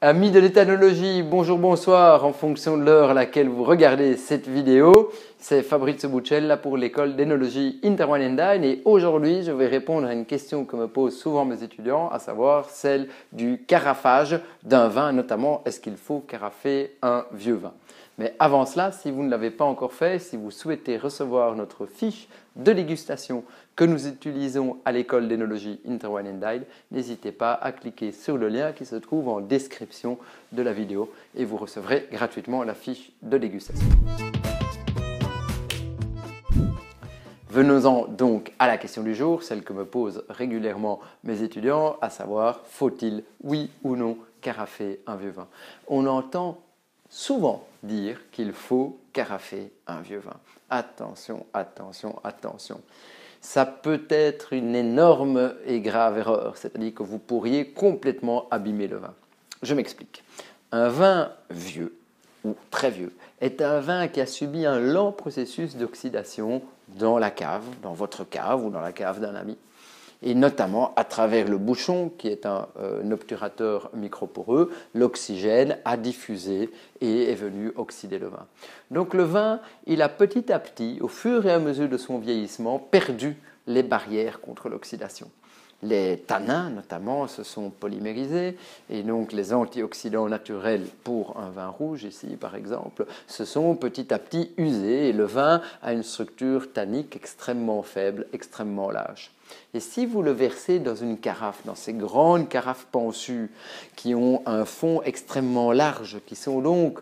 Amis de l'éthanologie, bonjour, bonsoir, en fonction de l'heure à laquelle vous regardez cette vidéo. C'est Fabrizio Buccella pour l'école d'énologie Interwanendine et aujourd'hui je vais répondre à une question que me posent souvent mes étudiants, à savoir celle du carafage d'un vin, notamment est-ce qu'il faut carafer un vieux vin. Mais avant cela, si vous ne l'avez pas encore fait, si vous souhaitez recevoir notre fiche de dégustation que nous utilisons à l'école d'énologie Interwanendine, n'hésitez pas à cliquer sur le lien qui se trouve en description de la vidéo et vous recevrez gratuitement la fiche de dégustation. Venons-en donc à la question du jour, celle que me posent régulièrement mes étudiants, à savoir faut-il, oui ou non, carafer un vieux vin? On entend souvent dire qu'il faut carafer un vieux vin. Attention, attention, attention. Ça peut être une énorme et grave erreur, c'est-à-dire que vous pourriez complètement abîmer le vin. Je m'explique. Un vin vieux ou très vieux est un vin qui a subi un lent processus d'oxydation dans la cave, dans votre cave ou dans la cave d'un ami, et notamment à travers le bouchon qui est un obturateur microporeux, l'oxygène a diffusé et est venu oxyder le vin. Donc le vin, il a petit à petit, au fur et à mesure de son vieillissement, perdu les barrières contre l'oxydation. Les tanins, notamment, se sont polymérisés et donc les antioxydants naturels pour un vin rouge, ici par exemple, se sont petit à petit usés et le vin a une structure tannique extrêmement faible, extrêmement lâche. Et si vous le versez dans une carafe, dans ces grandes carafes pensues qui ont un fond extrêmement large, qui sont donc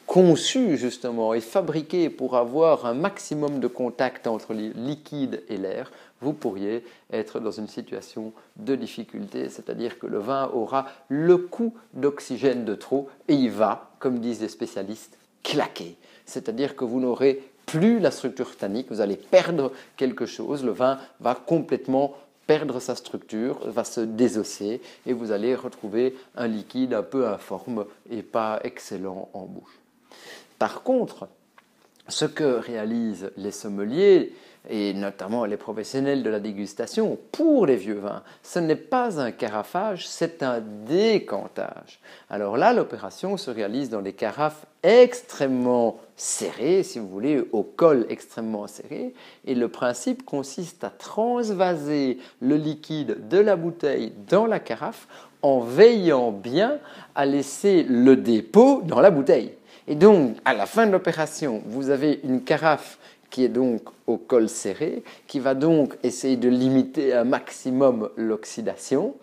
conçues justement et fabriquées pour avoir un maximum de contact entre le liquide et l'air, vous pourriez être dans une situation de difficulté, c'est-à-dire que le vin aura le coup d'oxygène de trop et il va, comme disent les spécialistes, claquer. C'est-à-dire que vous n'aurez plus la structure tannique, vous allez perdre quelque chose, le vin va complètement perdre sa structure, va se désosser et vous allez retrouver un liquide un peu informe et pas excellent en bouche. Par contre, ce que réalisent les sommeliers et notamment les professionnels de la dégustation pour les vieux vins, ce n'est pas un carafage, c'est un décantage. Alors là, l'opération se réalise dans des carafes extrêmement serrées, si vous voulez, au col extrêmement serré, et le principe consiste à transvaser le liquide de la bouteille dans la carafe en veillant bien à laisser le dépôt dans la bouteille. Et donc, à la fin de l'opération, vous avez une carafe qui est donc au col serré, qui va donc essayer de limiter un maximum l'oxydation,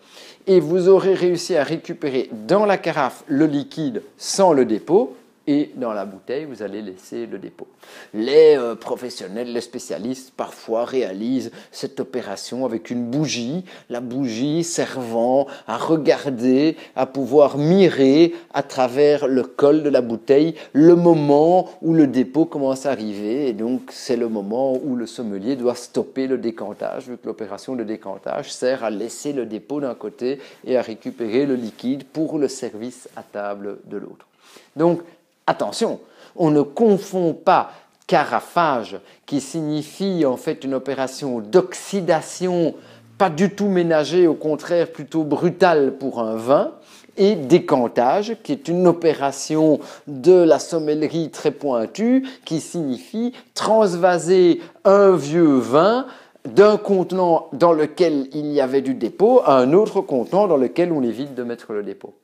et vous aurez réussi à récupérer dans la carafe le liquide sans le dépôt, et dans la bouteille, vous allez laisser le dépôt. Les professionnels, les spécialistes, parfois réalisent cette opération avec une bougie, la bougie servant à regarder, à pouvoir mirer à travers le col de la bouteille le moment où le dépôt commence à arriver. Et donc, c'est le moment où le sommelier doit stopper le décantage, vu que l'opération de décantage sert à laisser le dépôt d'un côté et à récupérer le liquide pour le service à table de l'autre. Donc, attention, on ne confond pas carafage, qui signifie en fait une opération d'oxydation pas du tout ménagée, au contraire plutôt brutale pour un vin, et décantage, qui est une opération de la sommellerie très pointue, qui signifie transvaser un vieux vin d'un contenant dans lequel il y avait du dépôt à un autre contenant dans lequel on évite de mettre le dépôt.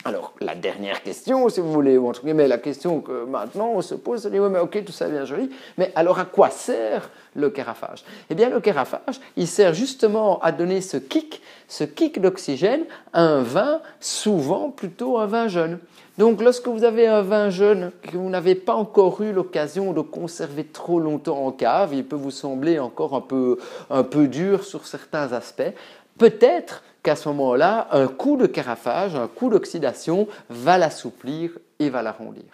Alors, la dernière question, si vous voulez, ou entre guillemets, la question que maintenant on se pose, c'est de dire, oui, mais ok, tout ça est bien joli, mais alors à quoi sert le carafage? Eh bien, le carafage, il sert justement à donner ce kick d'oxygène à un vin, souvent plutôt un vin jeune. Donc, lorsque vous avez un vin jeune que vous n'avez pas encore eu l'occasion de conserver trop longtemps en cave, il peut vous sembler encore un peu dur sur certains aspects, peut-être qu'à ce moment-là, un coup de carafage, un coup d'oxydation va l'assouplir et va l'arrondir.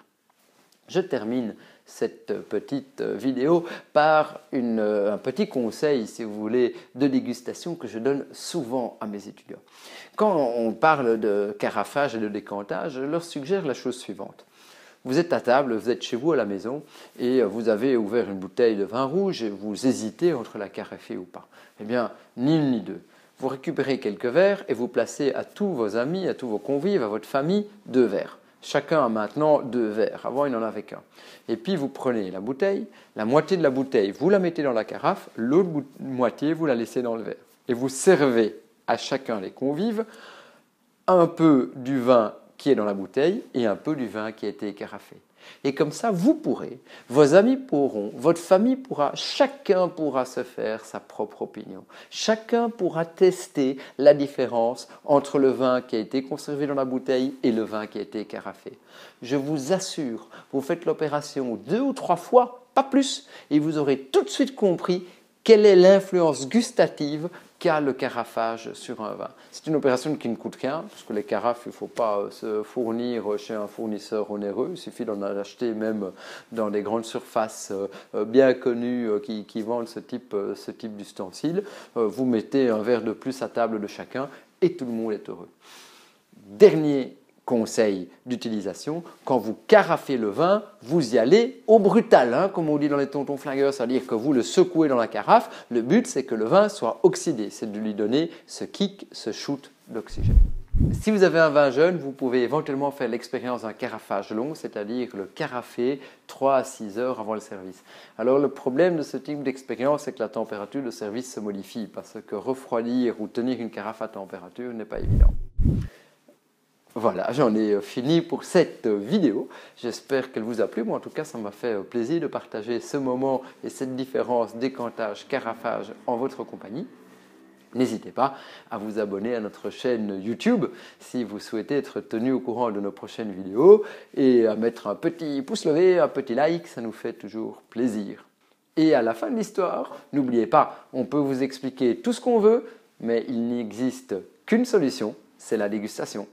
Je termine cette petite vidéo par un petit conseil, si vous voulez, de dégustation que je donne souvent à mes étudiants. Quand on parle de carafage et de décantage, je leur suggère la chose suivante. Vous êtes à table, vous êtes chez vous à la maison et vous avez ouvert une bouteille de vin rouge et vous hésitez entre la carafer ou pas. Eh bien, ni une ni deux. vous récupérez quelques verres et vous placez à tous vos amis, à tous vos convives, à votre famille, 2 verres. Chacun a maintenant 2 verres. Avant, il n'en avait qu'un. Et puis, vous prenez la bouteille, la moitié de la bouteille, vous la mettez dans la carafe, l'autre moitié, vous la laissez dans le verre. Et vous servez à chacun des convives un peu du vin qui est dans la bouteille et un peu du vin qui a été carafé. Et comme ça, vous pourrez, vos amis pourront, votre famille pourra, chacun pourra se faire sa propre opinion. Chacun pourra tester la différence entre le vin qui a été conservé dans la bouteille et le vin qui a été carafé. Je vous assure, vous faites l'opération 2 ou 3 fois, pas plus, et vous aurez tout de suite compris quelle est l'influence gustative qu'a le carafage sur un vin. C'est une opération qui ne coûte rien, parce que les carafes, il ne faut pas se fournir chez un fournisseur onéreux, il suffit d'en acheter même dans des grandes surfaces bien connues qui vendent ce type d'ustensiles. Vous mettez un verre de plus à table de chacun et tout le monde est heureux. Dernier conseil d'utilisation, quand vous carafez le vin, vous y allez au brutal, comme on dit dans les tontons flingueurs, c'est-à-dire que vous le secouez dans la carafe. Le but, c'est que le vin soit oxydé, c'est de lui donner ce kick, ce shoot d'oxygène. Si vous avez un vin jeune, vous pouvez éventuellement faire l'expérience d'un carafage long, c'est-à-dire le carafer 3 à 6 heures avant le service. Alors le problème de ce type d'expérience, c'est que la température de service se modifie, parce que refroidir ou tenir une carafe à température n'est pas évident. Voilà, j'en ai fini pour cette vidéo. J'espère qu'elle vous a plu. Moi, en tout cas, ça m'a fait plaisir de partager ce moment et cette différence décantage-carafage en votre compagnie. N'hésitez pas à vous abonner à notre chaîne YouTube si vous souhaitez être tenu au courant de nos prochaines vidéos et à mettre un petit pouce levé, un petit like, ça nous fait toujours plaisir. Et à la fin de l'histoire, n'oubliez pas, on peut vous expliquer tout ce qu'on veut, mais il n'existe qu'une solution, c'est la dégustation.